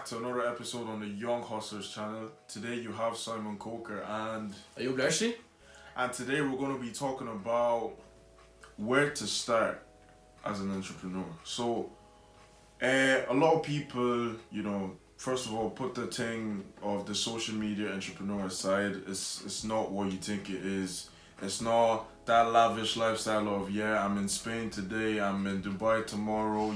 to another episode on the Young Hustlers channel. Today you have Simon Coker and Ayoub. And today we're going to be talking about where to start as an entrepreneur. So, a lot of people, first of all, put the thing of the social media entrepreneur aside. It's not what you think it is. It's not that lavish lifestyle of, I'm in Spain today, I'm in Dubai tomorrow,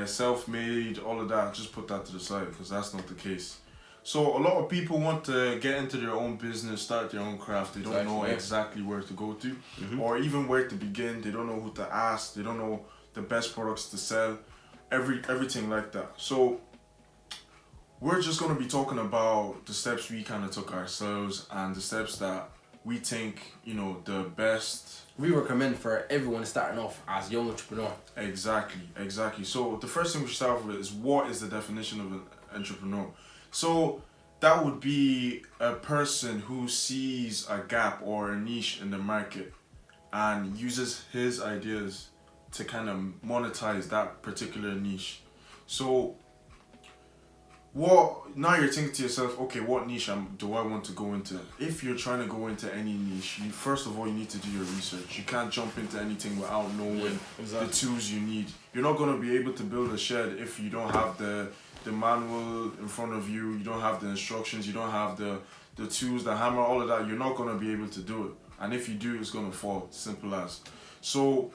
self-made, all of that. Just put that to the side because that's not the case. So a lot of people want to get into their own business, start their own craft. They don't know exactly where to go to, or even where to begin. They don't know who to ask. They don't know the best products to sell, everything like that. So we're just going to be talking about the steps we kind of took ourselves and the steps that we think, the best. We recommend for everyone starting off as a young entrepreneur. Exactly. So the first thing we should start off with is, what is the definition of an entrepreneur? So that would be a person who sees a gap or a niche in the market and uses his ideas to kind of monetize that particular niche. So now you're thinking to yourself, okay, what niche do I want to go into? If you're trying to go into any niche, first of all, you need to do your research. You can't jump into anything without knowing the tools you need. You're not going to be able to build a shed if you don't have the manual in front of you, you don't have the instructions, you don't have the tools, the hammer, all of that. You're not going to be able to do it. And if you do, it's going to fall. Simple as. So,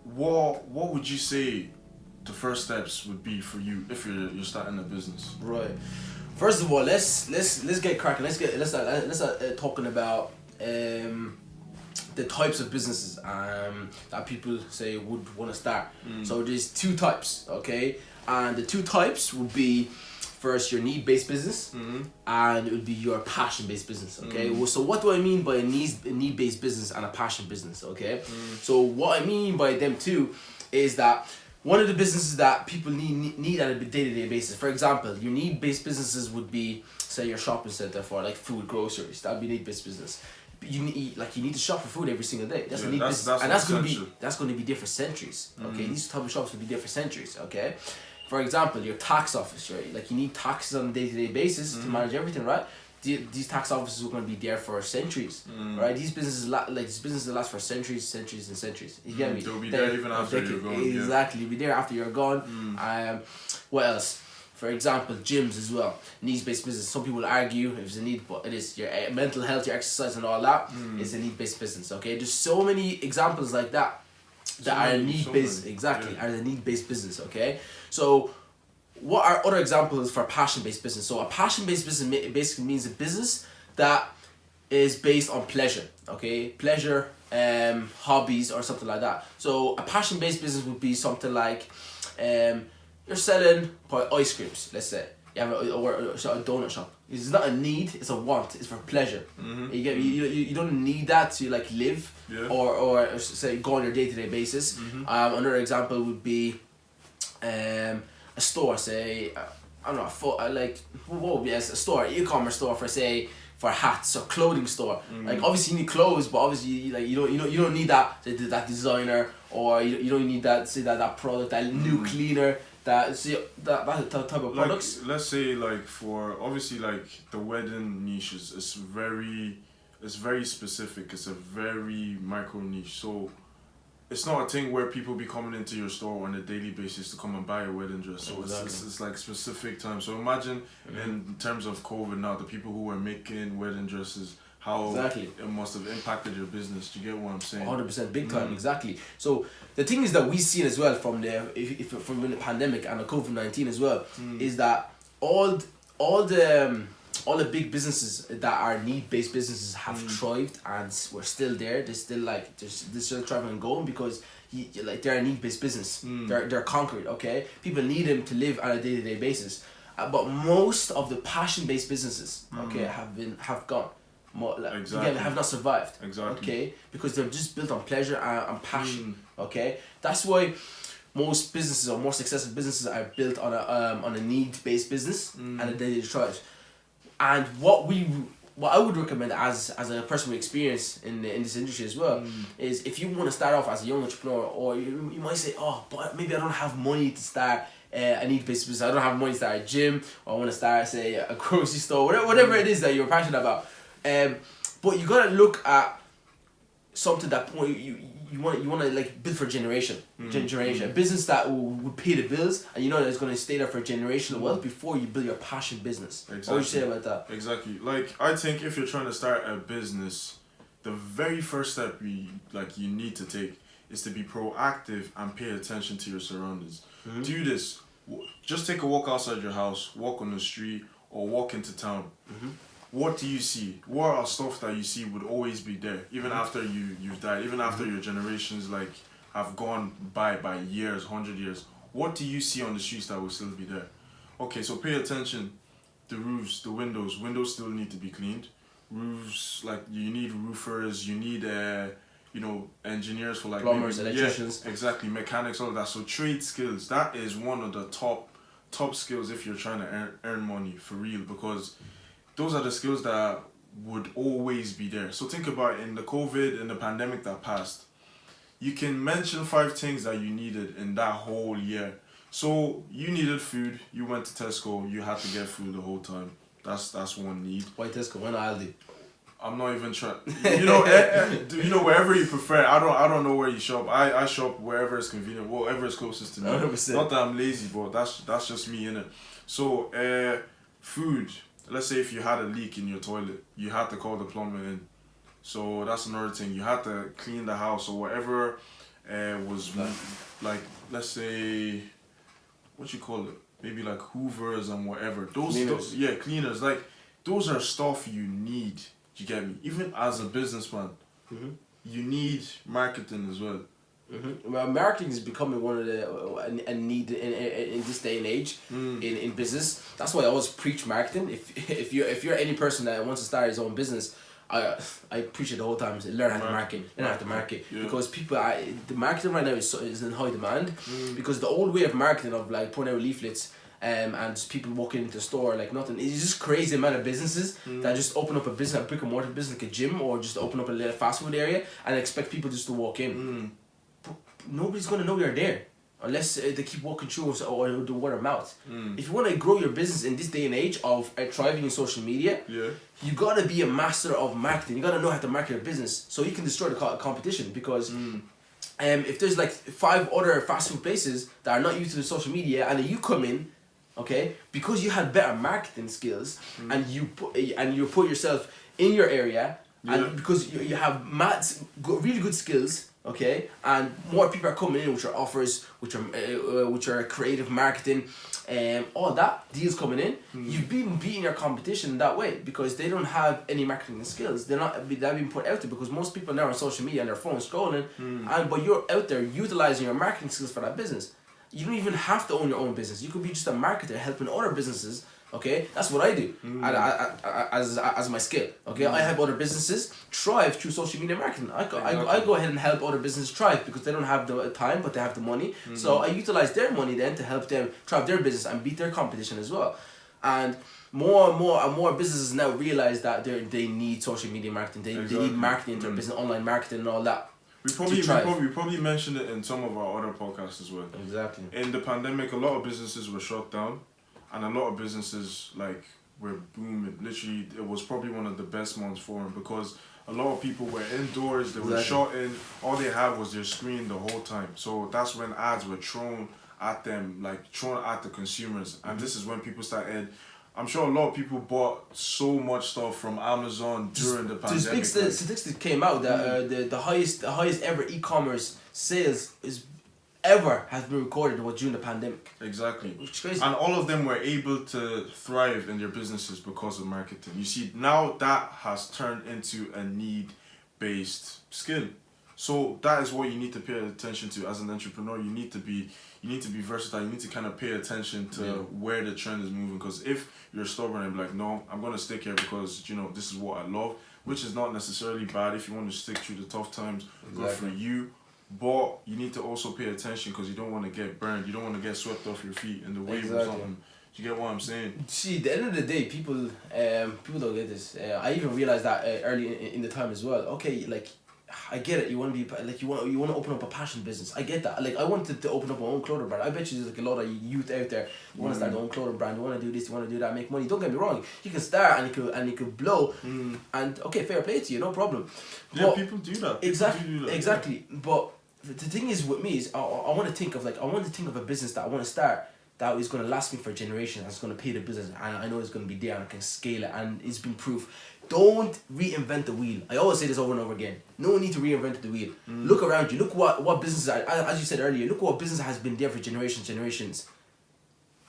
what would you say the first steps would be for you if you're starting a business? Right. First of all, let's get cracking. Let's start talking about the types of businesses that people say would want to start. So there's two types, okay? And the two types would be, first, your need-based business, and it would be your passion-based business, okay? So what do I mean by a need-based business and a passion business, okay? So what I mean by them two is that one of the businesses that people need on a day-to-day basis. For example, your need-based businesses would be, say, your shopping center for like food, groceries. That would be need-based business. You need to shop for food every single day. That's a need business, and that's going to be there for centuries. Okay, these type of shops will be there for centuries. Okay, for example, your tax office. Right, you need taxes on a day-to-day basis to manage everything. Right. These tax offices are going to be there for centuries, right? These businesses last for centuries and centuries. You get me? They'll be there even after you're gone. Exactly, you'll be there after you're gone. What else? For example, gyms as well. Needs-based business. Some people argue if it's a need, but it is. Your mental health, your exercise, and all that is a need-based business. Okay, there's so many examples like that are need-based. Are the need-based business. Okay, so what are other examples for passion-based business? So a passion-based business basically means a business that is based on pleasure, okay? Pleasure, hobbies, or something like that. So a passion-based business would be something like, you're selling ice creams, let's say. You have a donut shop. It's not a need, it's a want. It's for pleasure. You get you don't need that to live or say go on your day-to-day basis. Another example would be a store, say, what would be a store, e-commerce store for hats or clothing store. Obviously you need clothes, but obviously you don't need that designer, or you don't need that product, that new cleaner, that type of products. Let's say for obviously the wedding niche is very specific. It's a very micro niche. So it's not a thing where people be coming into your store on a daily basis to come and buy a wedding dress. So it's like specific time. So imagine in terms of COVID now, the people who were making wedding dresses, how it must have impacted your business. Do you get what I'm saying? 100%, big time, exactly. So the thing is that we see as well from the pandemic and the COVID-19 as well, is that all the big businesses that are need-based businesses have thrived, and we're still there. They're still thriving and going because they're a need-based business. They're conquered. Okay, people need them to live on a day-to-day basis. But most of the passion-based businesses, have gone. Have not survived. Okay, because they're just built on pleasure and passion. Okay, that's why most businesses or more successful businesses are built on a need-based business, and they thrive. And what I would recommend as a person with experience in this industry as well is, if you want to start off as a young entrepreneur, or you might say, oh, but maybe I don't have money to start a need-based business. I don't have money to start a gym, or I want to start, say, a grocery store, whatever it is that you're passionate about. But you gotta look at something that you want to like build for generation. A business that would pay the bills, and you know that it's gonna stay there for generational wealth before you build your passion business. Exactly. What would you say about that? Exactly. Like, I think if you're trying to start a business, the very first step you need to take is to be proactive and pay attention to your surroundings. Do this. Just take a walk outside your house, walk on the street, or walk into town. What do you see? What are stuff that you see would always be there, even after you've died, even after your generations like have gone by years, 100 years? What do you see on the streets that will still be there? Okay, so pay attention. The roofs, the windows. Windows still need to be cleaned. Roofs, like, you need roofers, you need engineers for like plumbers, electricians. Yeah, exactly, mechanics, all of that. So trade skills, that is one of the top skills if you're trying to earn money for real, because those are the skills that would always be there. So think about it, in the COVID, in the pandemic that passed, you can mention 5 things that you needed in that whole year. So you needed food, you went to Tesco, you had to get food the whole time. That's one need. Why Tesco? Why not Aldi? I'm not even trying. Wherever you prefer. I don't know where you shop. I shop wherever it's convenient, wherever is closest to me. 100%. Not that I'm lazy, but that's just me, innit? So food. Let's say if you had a leak in your toilet, you had to call the plumber in. So that's another thing. You had to clean the house or whatever was like, let's say, what you call it? Maybe like hoovers and whatever. Cleaners. Like, those are stuff you need. You get me? Even as a businessman, you need marketing as well. Well, marketing is becoming one of the a need in this day and age in business. That's why I always preach marketing. If you're any person that wants to start his own business, I preach it the whole time. Learn how to market. Because people the marketing right now is in high demand. Because the old way of marketing, of like putting out leaflets and just people walking into the store like nothing, it's just crazy amount of businesses that just open up a business, a brick and mortar business like a gym, or just open up a little fast food area and expect people just to walk in. Nobody's gonna know you're there unless they keep walking through or the word of mouth. If you want to grow your business in this day and age of thriving in social media, you gotta be a master of marketing. You gotta know how to market your business so you can destroy the competition. Because if there's like 5 other fast food places that are not used to the social media, and then you come in, okay, because you had better marketing skills and you put yourself in your area, and because you have really good skills. Okay, and more people are coming in with your offers, which are creative marketing, all that deals coming in. You've been beating your competition that way because they don't have any marketing skills. They're being put out there because most people now are on social media and their phones scrolling, but you're out there utilizing your marketing skills for that business. You don't even have to own your own business. You could be just a marketer helping other businesses. Okay, that's what I do as my skill. Okay, I help other businesses thrive through social media marketing. I go ahead and help other businesses thrive because they don't have the time, but they have the money. So I utilize their money then to help them thrive their business and beat their competition as well. And more and more businesses now realize that they need social media marketing. They need marketing into their business, online marketing and all that. We probably mentioned it in some of our other podcasts as well. Exactly. In the pandemic, a lot of businesses were shut down. And a lot of businesses were booming. Literally, it was probably one of the best months for them because a lot of people were indoors. They were shut in. All they had was their screen the whole time. So that's when ads were thrown at them, thrown at the consumers. And this is when people started. I'm sure a lot of people bought so much stuff from Amazon during the pandemic. There's big statistics that came out that the highest ever e-commerce sales ever has been recorded during the pandemic. Exactly. Which is crazy. And all of them were able to thrive in their businesses because of marketing. You see, now that has turned into a need-based skill. So that is what you need to pay attention to as an entrepreneur. You need to be versatile. You need to kind of pay attention to where the trend is moving. Because if you're stubborn and be like, no, I'm gonna stick here because this is what I love, which is not necessarily bad. If you want to stick through the tough times, good for you. But you need to also pay attention because you don't want to get burned. You don't want to get swept off your feet in the wave or something. Do you get what I'm saying? See, at the end of the day, people don't get this. I even realized that early in the time as well. Okay, like I get it. You want to be like you want to open up a passion business. I get that. Like I wanted to open up my own clothing brand. I bet you there's like a lot of youth out there. You want to start their own clothing brand. You want to do this. You want to do that. Make money. Don't get me wrong. You can start and you could blow. And okay, fair play to you. No problem. Yeah, people do that. Exactly. But the thing is with me is I want to think of a business that I want to start that is going to last me for generations. That's going to pay the business, and I know it's going to be there and I can scale it, and it's been proof. Don't reinvent the wheel. I always say this over and over again. No need to reinvent the wheel. Look around you. Look what businesses are, as you said earlier. Look what business has been there for generations.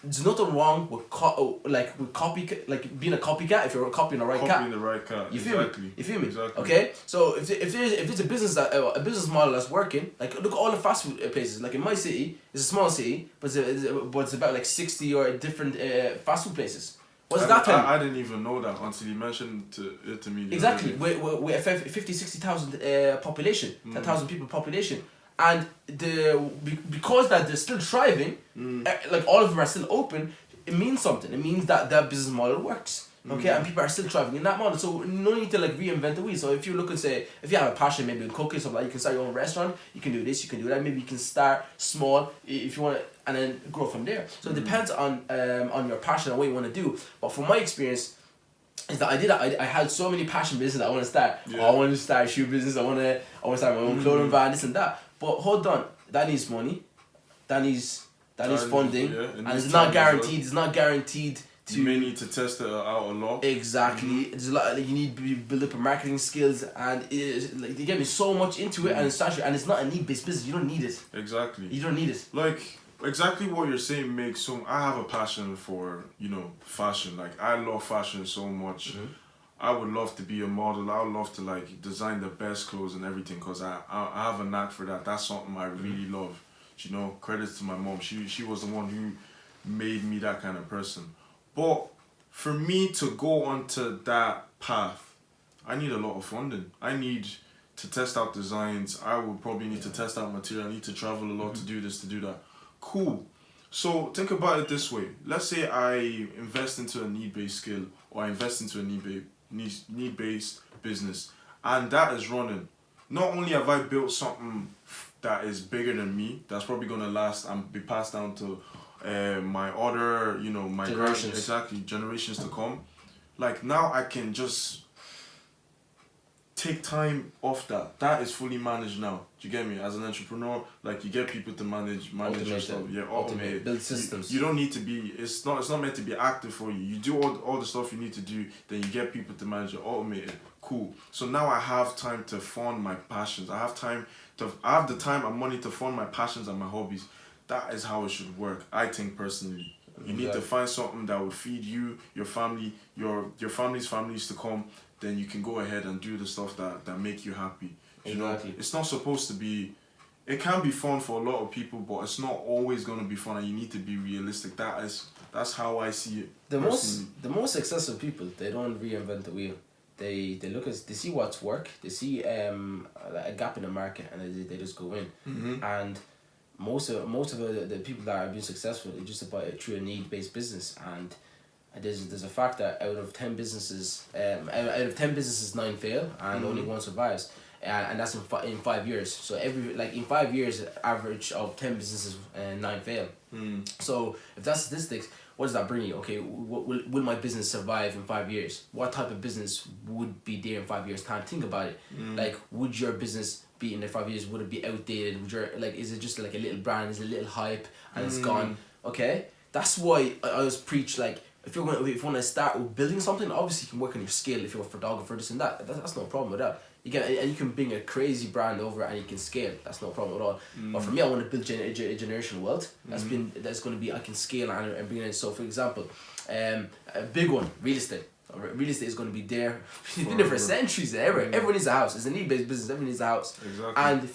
There's nothing wrong with copycat, like being a copycat if you're copying the right cat. Copying the right cat. You feel me? You feel me? Exactly. Okay. So if there's a business a business model that's working, like look at all the fast food places. Like in my city, it's a small city, but it's about like 60 or different fast food places. What's that time? I didn't even know that until you mentioned it to me. Exactly. We have 50, 60,000 population, 10,000 people population. And because that they're still thriving, like all of them are still open, it means something. It means that their business model works. Okay, and people are still thriving in that model. So no need to like reinvent the wheel. So if you look and say, if you have a passion, maybe in cooking, something like you can start your own restaurant. You can do this, you can do that. Maybe you can start small if you want to, and then grow from there. So it depends on your passion and what you want to do. But from my experience, is that I had so many passion businesses I want to start. Yeah. I want to start a shoe business. I want to start my own clothing brand, this and that. But hold on, that needs money. That needs funding, and it's not guaranteed. Well. It's not guaranteed. You may need to test it out a lot. Exactly. There's a lot. Like, you need to build up your marketing skills, and like they get me so much into it, and it's not a need-based business. You don't need it. Exactly. You don't need it. Like exactly what you're saying makes so. I have a passion for fashion. Like I love fashion so much. I would love to be a model. I would love to like design the best clothes and everything because I have a knack for that. That's something I really love. Credits to my mom. She was the one who made me that kind of person. But for me to go onto that path, I need a lot of funding. I need to test out designs. I would probably need to test out material. I need to travel a lot to do this, to do that. Cool. So think about it this way. Let's say I invest into a need-based skill or I invest into a need-based business and that is running. Not only have I built something that is bigger than me, that's probably going to last and be passed down to my other, my generations to come. Like now I can just take time off that. That is fully managed now. Do you get me? As an entrepreneur, like you get people to manage your stuff. Yeah, automate. Build systems. You don't need to be. It's not meant to be active for you. You do all the stuff you need to do. Then you get people to manage it. Automate it. Cool. So now I have time to fund my passions. I have the time and money to fund my passions and my hobbies. That is how it should work. I think personally. You need to find something that would feed you, your family, your family's families to come. Then you can go ahead and do the stuff that make you happy. Exactly. It's not supposed to be. It can be fun for a lot of people, but it's not always gonna be fun, and you need to be realistic. That's how I see it. The most successful people, they don't reinvent the wheel. They see what's work. They see a gap in the market, and they just go in. And most of the people that have been successful is just about it through a need-based business. And there's a fact that out of 10 businesses, 9 fail and only one survives, and that's in 5 years. So in 5 years, average of 10 businesses, 9 fail. So if that's statistics, what does that bring you? Okay, will my business survive in 5 years? What type of business would be there in 5 years' time? Think about it. Like, would your business be in the 5 years? Would it be outdated? Is it just like a little brand? Is it a little hype and it's gone? Okay, that's why I always preach like. If you want to start with building something, obviously you can work on your skill. If you're a photographer, this and that, that's no problem with that. You can bring a crazy brand over and you can scale. That's no problem at all. But for me, I want to build generational wealth. That's going to be I can scale and bring it in. So for example, a big one, real estate. Real estate is going to be there. It's been there for centuries. Everyone needs a house. It's a need-based business. Everyone needs a house. Exactly. And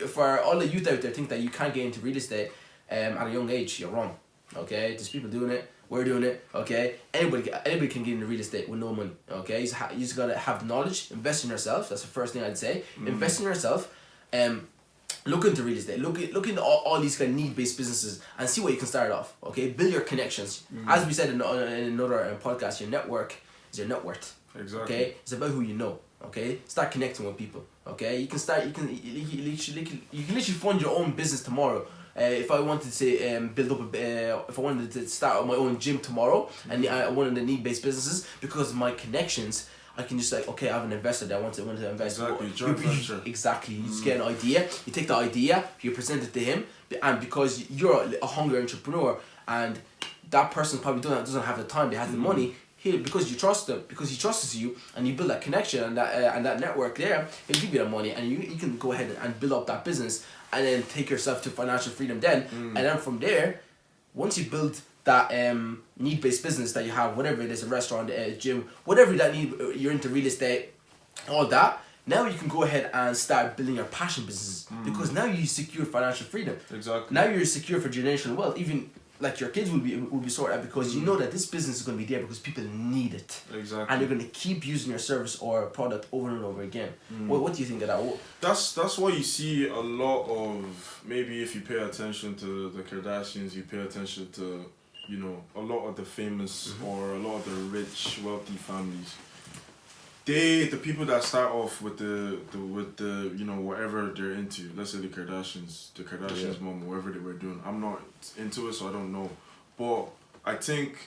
for all the youth out there think that you can't get into real estate at a young age, you're wrong. Okay, there's people doing it. We're doing it, okay? Anybody can get into real estate with no money, okay? You just gotta have the knowledge, invest in yourself. That's the first thing I'd say. Invest in yourself. Look into real estate. Look into all these kind of need-based businesses and see what you can start off, okay? Build your connections. As we said in another podcast, your network is your net worth. Exactly. Okay, it's about who you know. Okay, start connecting with people. Okay, you can literally fund your own business tomorrow. If I wanted to build up if I wanted to start my own gym tomorrow, and I wanted the need-based businesses, because of my connections, I can just like, okay, I have an investor that I want to invest. Exactly, joint venture. Exactly, you just get an idea, you take the idea, you present it to him, and because you're a hungry entrepreneur, and that person probably doesn't have the time, they have the money, because you trust them, because he trusts you, and you build that connection and that network there, he'll give you the money, and you can go ahead and build up that business, and then take yourself to financial freedom then, and then from there, once you build that need-based business that you have, whatever it is, a restaurant, a gym, whatever that need, you're into real estate, all that, now you can go ahead and start building your passion businesses, because now you secure financial freedom. Exactly. Now you're secure for generational wealth. Even like your kids will be sorted out, because you know that this business is going to be there because people need it. Exactly. And they're going to keep using your service or product over and over again. What do you think of that? That's why you see a lot of, maybe if you pay attention to the Kardashians, you pay attention to, you know, a lot of the famous or a lot of the rich, wealthy families. The people that start off with the you know, whatever they're into, let's say the Kardashians mom, whatever they were doing. I'm not into it, so I don't know. But I think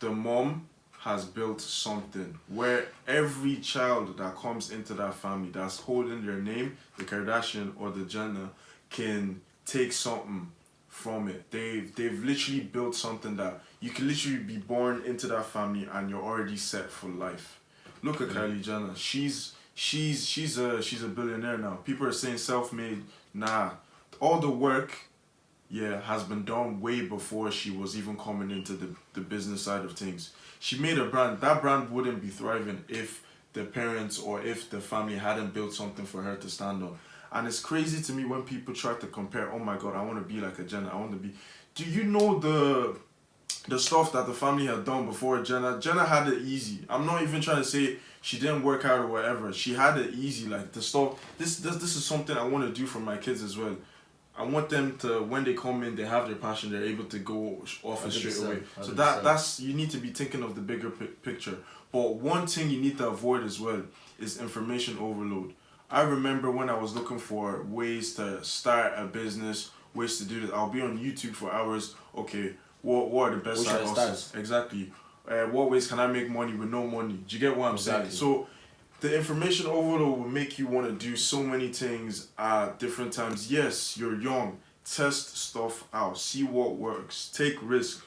the mom has built something where every child that comes into that family that's holding their name, the Kardashian or the Jenner, can take something from it. They've literally built something that you can literally be born into that family and you're already set for life. Look at Kylie Jenner. She's a billionaire now. People are saying self-made. Nah, all the work, has been done way before she was even coming into the business side of things. She made a brand. That brand wouldn't be thriving if the parents or if the family hadn't built something for her to stand on. And it's crazy to me when people try to compare. Oh my God, I want to be like a Jenner. I want to be. Do you know the stuff that the family had done before Jenner? Jenner had it easy. I'm not even trying to say she didn't work hard or whatever. She had it easy. Like the stuff. This is something I want to do for my kids as well. I want them to, when they come in, they have their passion. They're able to go off it straight away. 100%. So that's, you need to be thinking of the bigger picture. But one thing you need to avoid as well is information overload. I remember when I was looking for ways to start a business, ways to do this. I'll be on YouTube for hours. Okay, what are the best side hustles? Exactly. What ways can I make money with no money? Do you get what I'm saying? So the information overload will make you want to do so many things at different times. Yes, you're young. Test stuff out. See what works. Take risk.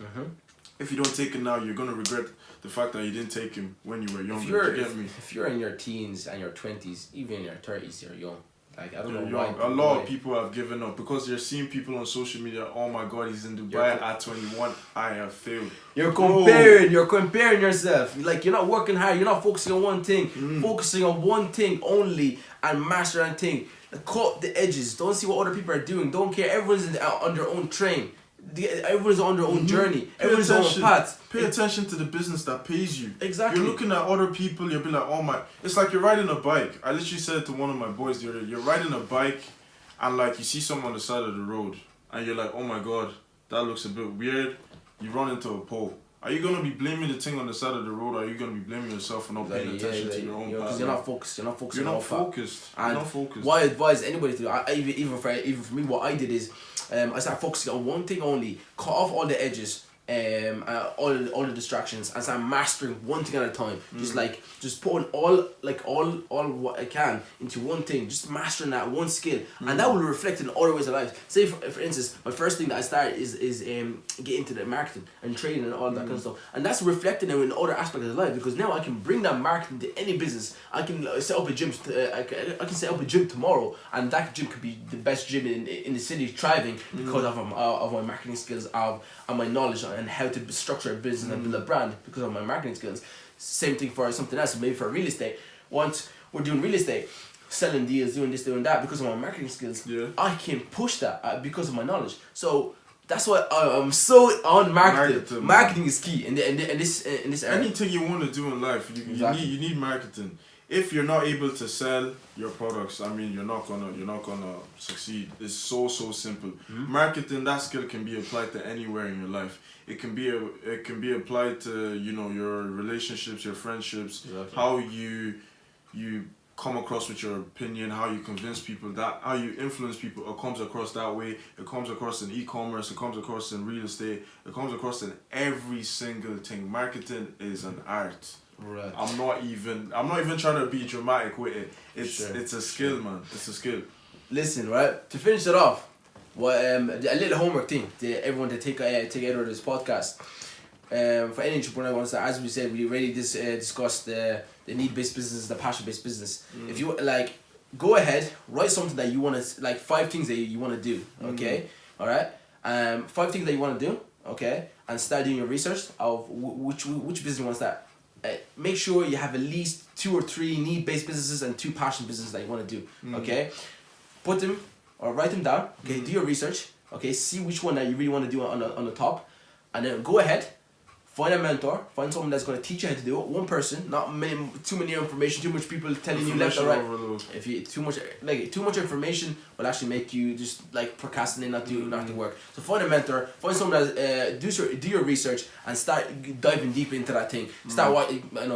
If you don't take it now, you're going to regret the fact that you didn't take him when you were younger. If you're in your teens and your 20s, even in your 30s, you're young. Like, I don't know why. A lot of people have given up because they're seeing people on social media. Oh my God, he's in Dubai at 21. I have failed. You're comparing yourself. Like, you're not working hard. You're not focusing on one thing. Focusing on one thing only and master that thing. Cut the edges. Don't see what other people are doing. Don't care. Everyone's on their own train. Everyone's on their own journey. Everyone's on their own path. Pay attention to the business that pays you. Exactly. You're looking at other people, you'll be like, oh my. It's like you're riding a bike. I literally said to one of my boys the other day, you're riding a bike and like you see someone on the side of the road and you're like, oh my God, that looks a bit weird. You run into a pole. Are you going to be blaming the thing on the side of the road, or are you going to be blaming yourself for not paying attention to your own path? Because you're not focused. You're not focused. You're not focused. And what I advise anybody to do, even for me, what I did is, I started focusing on one thing only. Cut off all the edges, all the distractions, and start mastering one thing at a time. Just putting all what I can into one thing. Just mastering that one skill, and that will reflect in other ways of life. Say for instance, my first thing that I started is get into the marketing and trading and all that kind of stuff, and that's reflected in other aspects of life, because now I can bring that marketing to any business. I can set up a gym. I can set up a gym tomorrow, and that gym could be the best gym in the city, thriving because of my marketing skills, of my knowledge and how to structure a business and build a brand because of my marketing skills. Same thing for something else, maybe for real estate. Once we're doing real estate, selling deals, doing this, doing that, because of my marketing skills, I can push that because of my knowledge. So that's why I'm so on marketing. Marketing is key in this area. Anything you want to do in life, you need marketing. if you're not able to sell your products, I mean, you're not gonna succeed. It's so simple. Marketing, that skill can be applied to anywhere in your life. It can be applied to, you know, your relationships, your friendships, how you come across with your opinion, how you convince people, that how you influence people. It comes across that way. It comes across in e-commerce. It comes across in real estate. It comes across in every single thing. Marketing is an art. Right. I'm not even trying to be dramatic with it. It's a skill, man. It's a skill. Listen, right, to finish it off, what a little homework thing to everyone to take out of this podcast. For any entrepreneur wants to, as we said, we already discussed the need-based business, the passion-based business. If you like, go ahead, write something that you want to, like 5 things that you want to do. Okay, all right. 5 things that you want to do. Okay, and start doing your research of which business wants that. Make sure you have at least 2 or 3 need-based businesses and 2 passion businesses that you want to do. Okay, put them or write them down. Okay, do your research. Okay, see which one that you really want to do on the top, and then go ahead. Find a mentor. Find someone that's going to teach you how to do it. One person, not too many information. Too much people telling you left or right. Overload. If you too much information will actually make you just like procrastinate, not do work. So find a mentor. Find someone that do your research and start diving deep into that thing. Start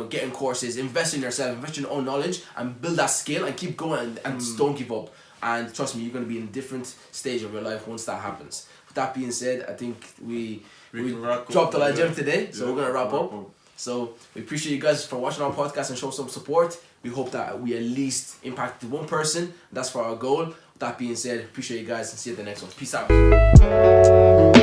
getting courses. Invest in yourself. Invest in your own knowledge and build that skill and keep going and just don't give up. And trust me, you're going to be in a different stage of your life once that happens. With that being said, I think we dropped a lot of gems today, so we're going to wrap up. So we appreciate you guys for watching our podcast and show some support. We hope that we at least impacted one person. That's for our goal. With that being said, appreciate you guys and see you at the next one. Peace out.